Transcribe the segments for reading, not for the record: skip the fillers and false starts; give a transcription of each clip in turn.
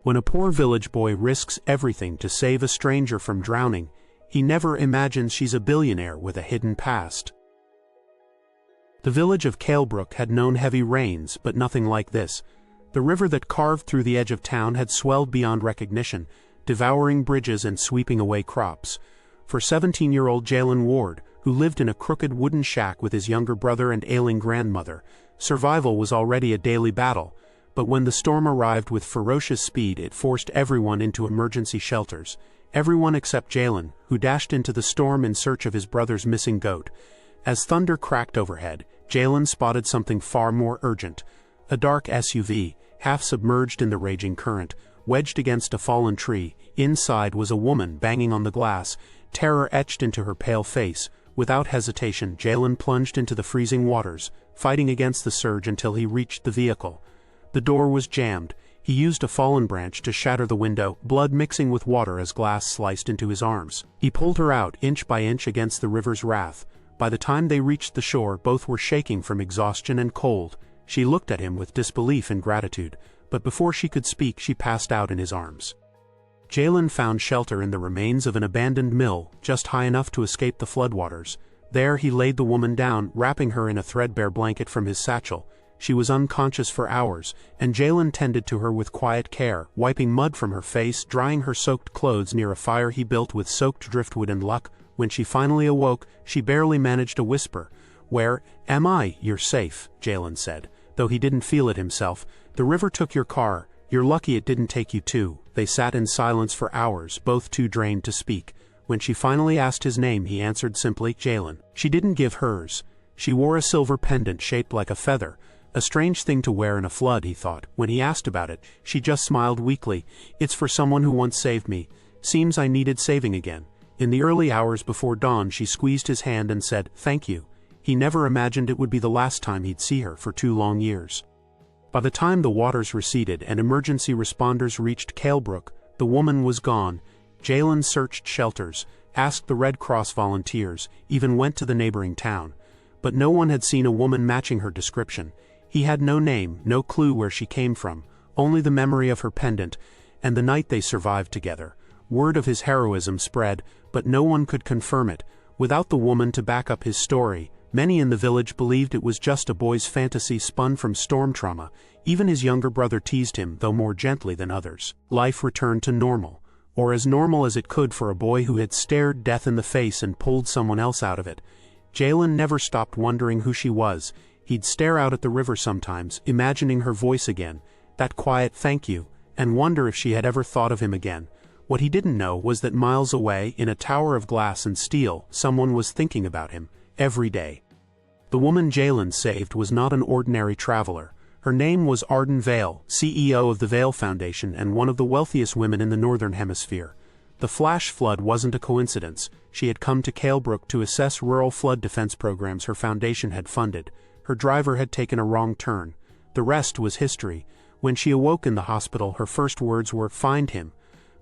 When a poor village boy risks everything to save a stranger from drowning, he never imagines she's a billionaire with a hidden past. The village of Calebrook had known heavy rains, but nothing like this. The river that carved through the edge of town had swelled beyond recognition, devouring bridges and sweeping away crops. For 17-year-old Jalen Ward, who lived in a crooked wooden shack with his younger brother and ailing grandmother, survival was already a daily battle. But when the storm arrived with ferocious speed, it forced everyone into emergency shelters. Everyone except Jalen, who dashed into the storm in search of his brother's missing goat. As thunder cracked overhead, Jalen spotted something far more urgent. A dark SUV, half submerged in the raging current, wedged against a fallen tree. Inside was a woman banging on the glass, terror etched into her pale face. Without hesitation, Jalen plunged into the freezing waters, fighting against the surge until he reached the vehicle. The door was jammed. He used a fallen branch to shatter the window, blood mixing with water as glass sliced into his arms. He pulled her out inch by inch against the river's wrath. By the time they reached the shore, both were shaking from exhaustion and cold. She looked at him with disbelief and gratitude, but before she could speak, she passed out in his arms. Jalen found shelter in the remains of an abandoned mill, just high enough to escape the floodwaters. There he laid the woman down, wrapping her in a threadbare blanket from his satchel. She was unconscious for hours, and Jalen tended to her with quiet care, wiping mud from her face, drying her soaked clothes near a fire he built with soaked driftwood and luck. When she finally awoke, she barely managed a whisper. "Where am I?" "You're safe," Jalen said, though he didn't feel it himself. "The river took your car. You're lucky it didn't take you too." They sat in silence for hours, both too drained to speak. When she finally asked his name, he answered simply, "Jalen." She didn't give hers. She wore a silver pendant shaped like a feather. A strange thing to wear in a flood, he thought. When he asked about it, she just smiled weakly. "It's for someone who once saved me. Seems I needed saving again." In the early hours before dawn, she squeezed his hand and said, "Thank you." He never imagined it would be the last time he'd see her for 2 long years. By the time the waters receded and emergency responders reached Calebrook, the woman was gone. Jalen searched shelters, asked the Red Cross volunteers, even went to the neighboring town. But no one had seen a woman matching her description. He had no name, no clue where she came from, only the memory of her pendant, and the night they survived together. Word of his heroism spread, but no one could confirm it. Without the woman to back up his story, many in the village believed it was just a boy's fantasy spun from storm trauma. Even his younger brother teased him, though more gently than others. Life returned to normal, or as normal as it could for a boy who had stared death in the face and pulled someone else out of it. Jalen never stopped wondering who she was. He'd stare out at the river sometimes, imagining her voice again, that quiet "thank you," and wonder if she had ever thought of him again. What he didn't know was that miles away, in a tower of glass and steel, someone was thinking about him, every day. The woman Jalen saved was not an ordinary traveler. Her name was Arden Vale, CEO of the Vale Foundation and one of the wealthiest women in the Northern Hemisphere. The flash flood wasn't a coincidence. She had come to Calebrook to assess rural flood defense programs her foundation had funded. Her driver had taken a wrong turn. The rest was history. When she awoke in the hospital, her first words were, "Find him."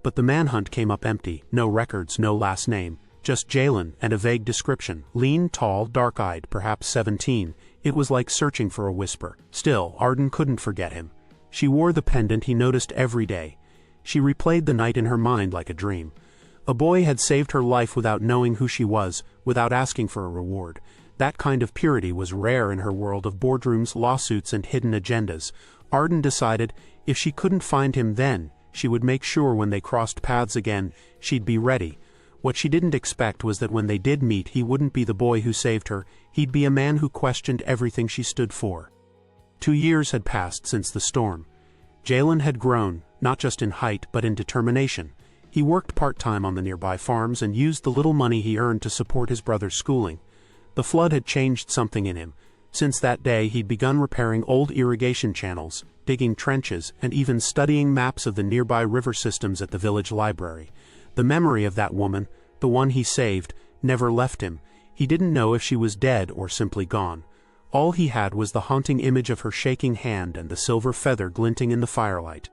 But the manhunt came up empty. No records, no last name. Just Jalen and a vague description. Lean, tall, dark-eyed, perhaps 17. It was like searching for a whisper. Still, Arden couldn't forget him. She wore the pendant he noticed every day. She replayed the night in her mind like a dream. A boy had saved her life without knowing who she was, without asking for a reward. That kind of purity was rare in her world of boardrooms, lawsuits, and hidden agendas. Arden decided if she couldn't find him then, she would make sure when they crossed paths again, she'd be ready. What she didn't expect was that when they did meet, he wouldn't be the boy who saved her. He'd be a man who questioned everything she stood for. 2 years had passed since the storm. Jalen had grown, not just in height but in determination. He worked part-time on the nearby farms and used the little money he earned to support his brother's schooling. The flood had changed something in him. Since that day, he'd begun repairing old irrigation channels, digging trenches, and even studying maps of the nearby river systems at the village library. The memory of that woman, the one he saved, never left him. He didn't know if she was dead or simply gone. All he had was the haunting image of her shaking hand and the silver feather glinting in the firelight.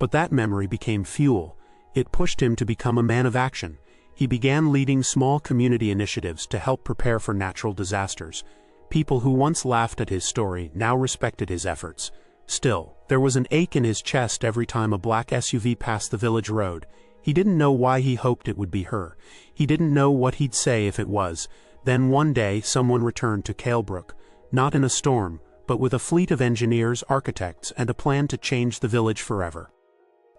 But that memory became fuel. It pushed him to become a man of action. He began leading small community initiatives to help prepare for natural disasters. People who once laughed at his story now respected his efforts. Still, there was an ache in his chest every time a black SUV passed the village road. He didn't know why he hoped it would be her. He didn't know what he'd say if it was. Then one day someone returned to Kalebrook, not in a storm, but with a fleet of engineers, architects, and a plan to change the village forever.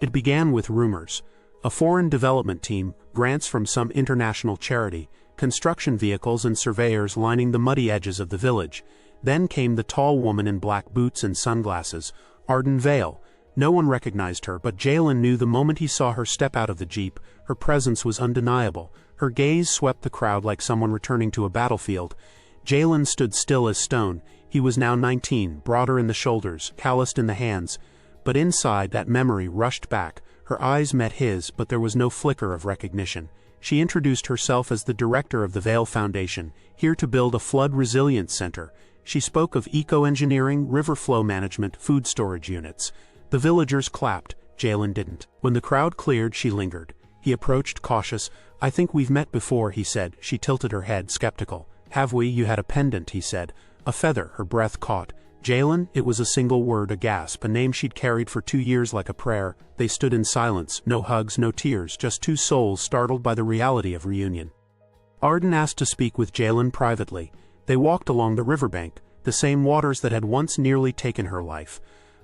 It began with rumors. A foreign development team, grants from some international charity, construction vehicles and surveyors lining the muddy edges of the village. Then came the tall woman in black boots and sunglasses, Arden Vale. No one recognized her, but Jalen knew the moment he saw her step out of the jeep. Her presence was undeniable. Her gaze swept the crowd like someone returning to a battlefield. Jalen stood still as stone. He was now 19, broader in the shoulders, calloused in the hands. But inside, that memory rushed back. Her eyes met his, but there was no flicker of recognition. She introduced herself as the director of the Vale Foundation, here to build a flood resilience center. She spoke of eco-engineering, river flow management, food storage units. The villagers clapped. Jalen didn't. When the crowd cleared, she lingered. He approached, cautious. "I think we've met before," he said. She tilted her head, skeptical. "Have we? You had a pendant," he said. "A feather," her breath caught. Jalen, it was a single word, a gasp, a name she'd carried for 2 years like a prayer. They stood in silence, no hugs, no tears, just two souls startled by the reality of reunion. Arden asked to speak with Jalen privately. They walked along the riverbank, the same waters that had once nearly taken her life.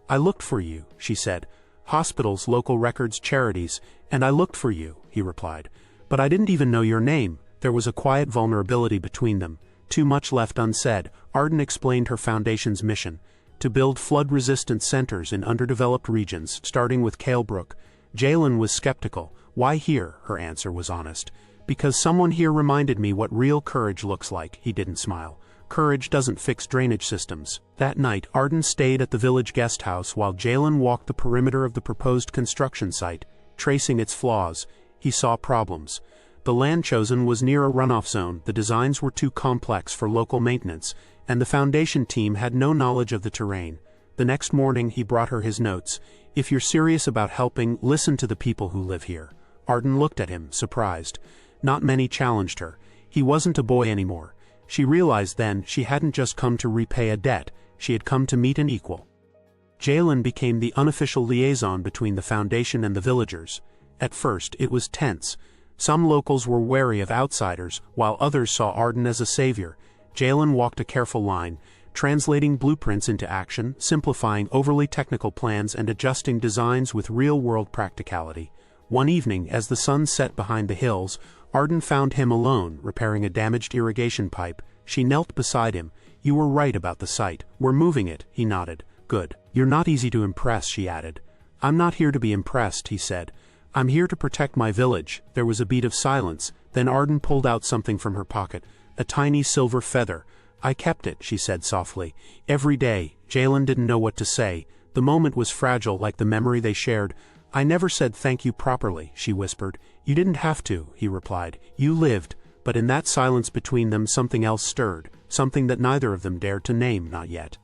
"I looked for you," she said. "Hospitals, local records, charities, and I looked for you," he replied. "But I didn't even know your name." There was a quiet vulnerability between them. Too much left unsaid. Arden explained her foundation's mission: to build flood-resistant centers in underdeveloped regions, starting with Kalebrook. Jalen was skeptical. "Why here?" Her answer was honest. "Because someone here reminded me what real courage looks like." He didn't smile. "Courage doesn't fix drainage systems." That night, Arden stayed at the village guest house while Jalen walked the perimeter of the proposed construction site, tracing its flaws. He saw problems. The land chosen was near a runoff zone, the designs were too complex for local maintenance, and the foundation team had no knowledge of the terrain. The next morning he brought her his notes. "If you're serious about helping, listen to the people who live here." Arden looked at him, surprised. Not many challenged her. He wasn't a boy anymore. She realized then she hadn't just come to repay a debt, she had come to meet an equal. Jalen became the unofficial liaison between the foundation and the villagers. At first, it was tense. Some locals were wary of outsiders, while others saw Arden as a savior. Jalen walked a careful line, translating blueprints into action, simplifying overly technical plans and adjusting designs with real-world practicality. One evening, as the sun set behind the hills, Arden found him alone, repairing a damaged irrigation pipe. She knelt beside him. "You were right about the site. We're moving it," he nodded. "Good. You're not easy to impress," she added. "I'm not here to be impressed," he said. "I'm here to protect my village." There was a beat of silence. Then Arden pulled out something from her pocket, a tiny silver feather. "I kept it," she said softly. "Every day." Jalen didn't know what to say. The moment was fragile, like the memory they shared. "I never said thank you properly," she whispered. "You didn't have to," he replied. "You lived." But in that silence between them something else stirred, something that neither of them dared to name, not yet.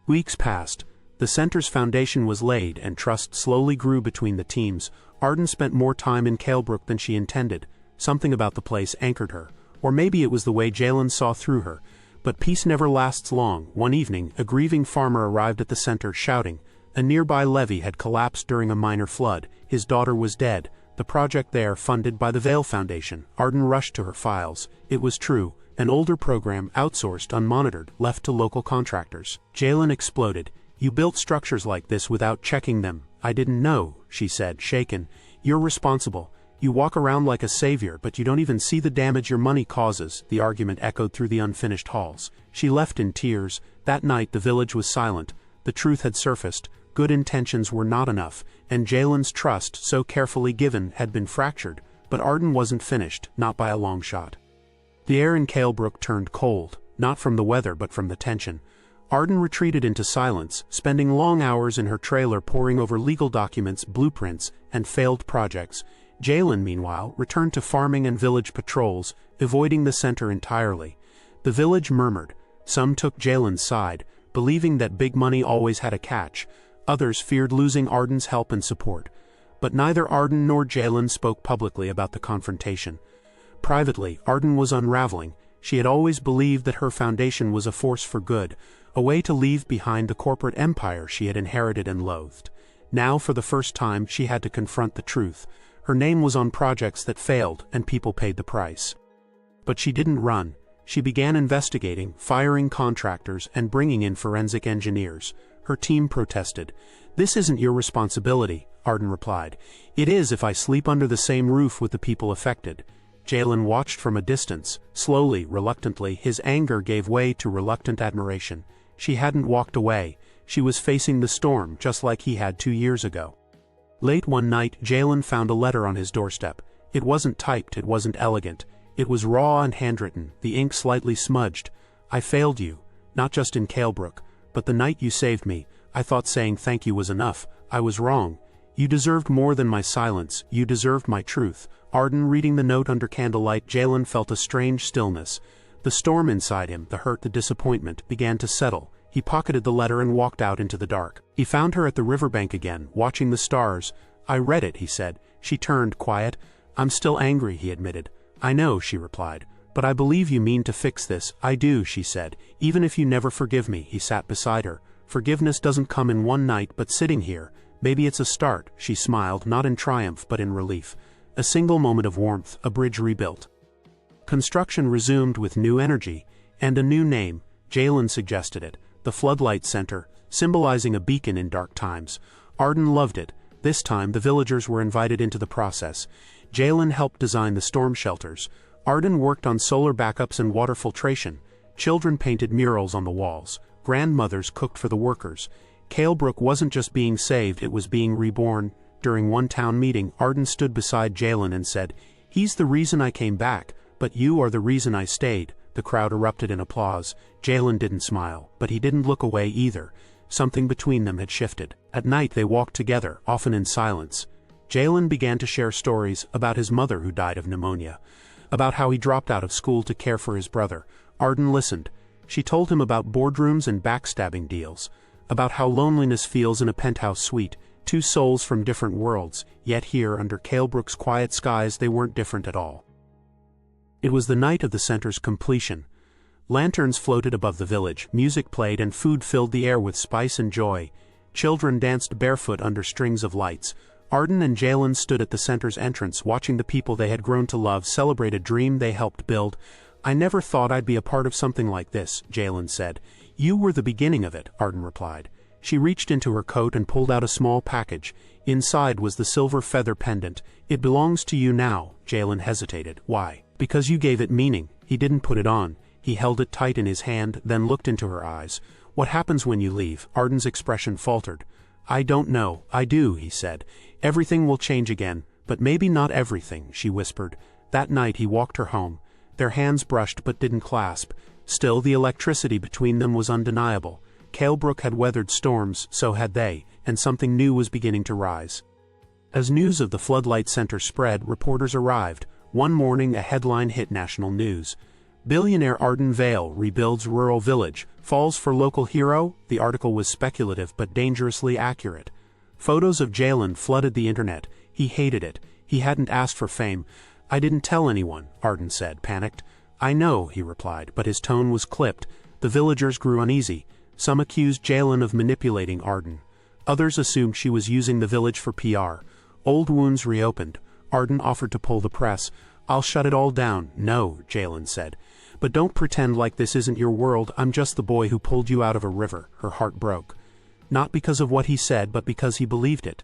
Weeks passed. The center's foundation was laid, and trust slowly grew between the teams. Arden spent more time in Kalebrook than she intended. Something about the place anchored her. Or maybe it was the way Jalen saw through her. But peace never lasts long. One evening, a grieving farmer arrived at the center, shouting. A nearby levee had collapsed during a minor flood. His daughter was dead. The project there, funded by the Vale Foundation. Arden rushed to her files. It was true. An older program, outsourced, unmonitored, left to local contractors. Jalen exploded. "You built structures like this without checking them." "I didn't know," she said, shaken. "You're responsible. You walk around like a savior, but you don't even see the damage your money causes." The argument echoed through the unfinished halls. She left in tears. That night the village was silent. The truth had surfaced. Good intentions were not enough, and Jalen's trust, so carefully given, had been fractured. But Arden wasn't finished, not by a long shot. The air in Kalebrook turned cold, not from the weather but from the tension. Arden retreated into silence, spending long hours in her trailer poring over legal documents, blueprints, and failed projects. Jalen, meanwhile, returned to farming and village patrols, avoiding the center entirely. The village murmured. Some took Jalen's side, believing that big money always had a catch. Others feared losing Arden's help and support. But neither Arden nor Jalen spoke publicly about the confrontation. Privately, Arden was unraveling. She had always believed that her foundation was a force for good. a way to leave behind the corporate empire she had inherited and loathed. Now, for the first time, she had to confront the truth. Her name was on projects that failed, and people paid the price. But she didn't run. She began investigating, firing contractors, and bringing in forensic engineers. Her team protested. "This isn't your responsibility," Arden replied. "It is if I sleep under the same roof with the people affected." Jalen watched from a distance. Slowly, reluctantly, his anger gave way to reluctant admiration. She hadn't walked away. She was facing the storm, just like he had 2 years ago. Late one night, Jalen found a letter on his doorstep. It wasn't typed, it wasn't elegant. It was raw and handwritten, the ink slightly smudged. "I failed you, not just in Kalebrook, but the night you saved me. I thought saying thank you was enough. I was wrong. You deserved more than my silence, you deserved my truth." Arden reading the note under candlelight, Jalen felt a strange stillness. The storm inside him, the hurt, the disappointment, began to settle. He pocketed the letter and walked out into the dark. He found her at the riverbank again, watching the stars. "I read it," he said. She turned, quiet. "I'm still angry," he admitted. "I know," she replied. "But I believe you mean to fix this." "I do," she said. "Even if you never forgive me." He sat beside her. "Forgiveness doesn't come in one night, but sitting here, maybe it's a start." She smiled, not in triumph but in relief. A single moment of warmth, a bridge rebuilt. Construction resumed with new energy, and a new name. Jalen suggested it. The Floodlight Center, symbolizing a beacon in dark times. Arden loved it. This time the villagers were invited into the process. Jalen helped design the storm shelters. Arden worked on solar backups and water filtration. Children painted murals on the walls. Grandmothers cooked for the workers. Kalebrook wasn't just being saved, it was being reborn. During one town meeting, Arden stood beside Jalen and said, "He's the reason I came back, but you are the reason I stayed." The crowd erupted in applause. Jalen didn't smile, but he didn't look away either. Something between them had shifted. At night they walked together, often in silence. Jalen began to share stories about his mother who died of pneumonia, about how he dropped out of school to care for his brother. Arden listened. She told him about boardrooms and backstabbing deals, about how loneliness feels in a penthouse suite, two souls from different worlds, yet here under Kalebrook's quiet skies they weren't different at all. It was the night of the center's completion. Lanterns floated above the village, music played, and food filled the air with spice and joy. Children danced barefoot under strings of lights. Arden and Jalen stood at the center's entrance, watching the people they had grown to love celebrate a dream they helped build. "I never thought I'd be a part of something like this," Jalen said. "You were the beginning of it," Arden replied. She reached into her coat and pulled out a small package. Inside was the silver feather pendant. "It belongs to you now." Jalen hesitated. "Why?" "Because you gave it meaning." He didn't put it on. He held it tight in his hand, then looked into her eyes. "What happens when you leave?" Arden's expression faltered. "I don't know." "I do," he said. "Everything will change again, but maybe not everything," she whispered. That night he walked her home. Their hands brushed but didn't clasp. Still, the electricity between them was undeniable. Kalebrook had weathered storms, so had they, and something new was beginning to rise. As news of the Floodlight Center spread, reporters arrived. One morning a headline hit national news. "Billionaire Arden Vale rebuilds rural village, falls for local hero." The article was speculative but dangerously accurate. Photos of Jalen flooded the internet. He hated it. He hadn't asked for fame. "I didn't tell anyone," Arden said, panicked. "I know," he replied, but his tone was clipped. The villagers grew uneasy. Some accused Jalen of manipulating Arden. Others assumed she was using the village for PR. Old wounds reopened. Arden offered to pull the press. "I'll shut it all down." "No," Jalen said. "But don't pretend like this isn't your world. I'm just the boy who pulled you out of a river." Her heart broke. Not because of what he said, but because he believed it.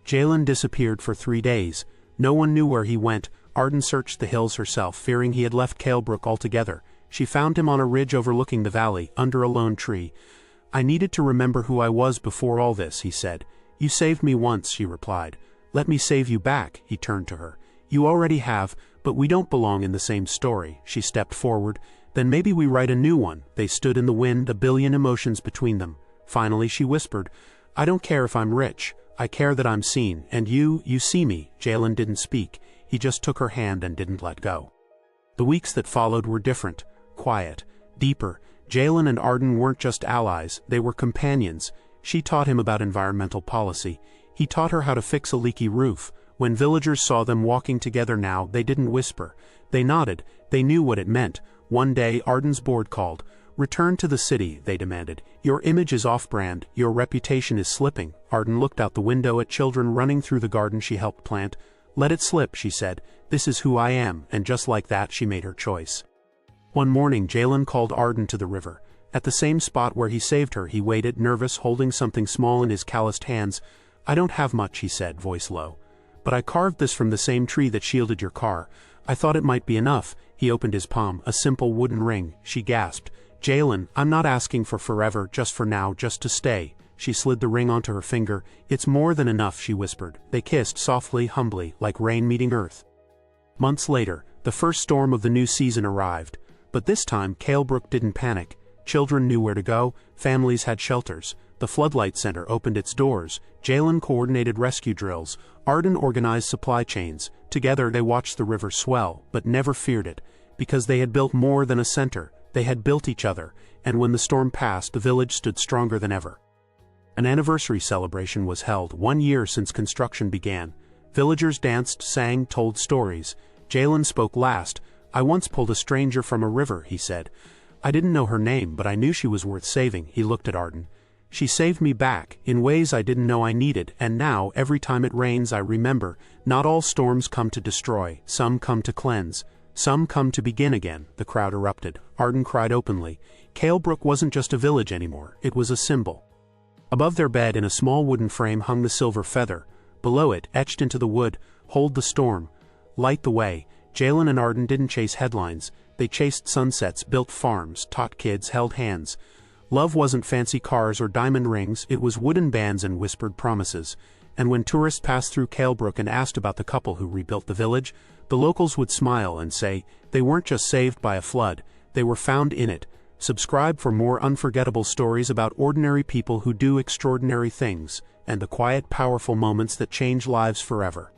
Jalen disappeared for 3 days. No one knew where he went. Arden searched the hills herself, fearing he had left Kalebrook altogether. She found him on a ridge overlooking the valley, under a lone tree. "I needed to remember who I was before all this," he said. "You saved me once," she replied. "Let me save you back," he turned to her. "You already have, but we don't belong in the same story." She stepped forward. "Then maybe we write a new one." They stood in the wind, a billion emotions between them. Finally she whispered, "I don't care if I'm rich. I care that I'm seen, and you see me." Jalen didn't speak. He just took her hand and didn't let go. The weeks that followed were different. Quiet, deeper. Jalen and Arden weren't just allies, they were companions. She taught him about environmental policy. He taught her how to fix a leaky roof. When villagers saw them walking together now, they didn't whisper. They nodded. They knew what it meant. One day, Arden's board called. Return to the city, they demanded. Your image is off-brand, your reputation is slipping. Arden looked out the window at children running through the garden she helped plant. Let it slip, she said. This is who I am, and just like that she made her choice. One morning Jalen called Arden to the river. At the same spot where he saved her, he waited, nervous, holding something small in his calloused hands. I don't have much, he said, voice low. But I carved this from the same tree that shielded your car. I thought it might be enough. He opened his palm, a simple wooden ring. She gasped. Jalen, I'm not asking for forever, just for now, just to stay. She slid the ring onto her finger. It's more than enough, she whispered. They kissed softly, humbly, like rain meeting earth. Months later, the first storm of the new season arrived. But this time, Kalebrook didn't panic. Children knew where to go, families had shelters. The Floodlight Center opened its doors. Jalen coordinated rescue drills. Arden organized supply chains. Together they watched the river swell, but never feared it. Because they had built more than a center. They had built each other, and when the storm passed, the village stood stronger than ever. An anniversary celebration was held, 1 year since construction began. Villagers danced, sang, told stories. Jalen spoke last. I once pulled a stranger from a river, he said. I didn't know her name, but I knew she was worth saving. He looked at Arden. She saved me back, in ways I didn't know I needed, and now, every time it rains, I remember, not all storms come to destroy, some come to cleanse. Some come to begin again, the crowd erupted. Arden cried openly. Kalebrook wasn't just a village anymore, it was a symbol. Above their bed in a small wooden frame hung the silver feather. Below it, etched into the wood, hold the storm. Light the way. Jalen and Arden didn't chase headlines. They chased sunsets, built farms, taught kids, held hands. Love wasn't fancy cars or diamond rings, it was wooden bands and whispered promises. And when tourists passed through Kalebrook and asked about the couple who rebuilt the village, the locals would smile and say, they weren't just saved by a flood, they were found in it. Subscribe for more unforgettable stories about ordinary people who do extraordinary things, and the quiet, powerful moments that change lives forever.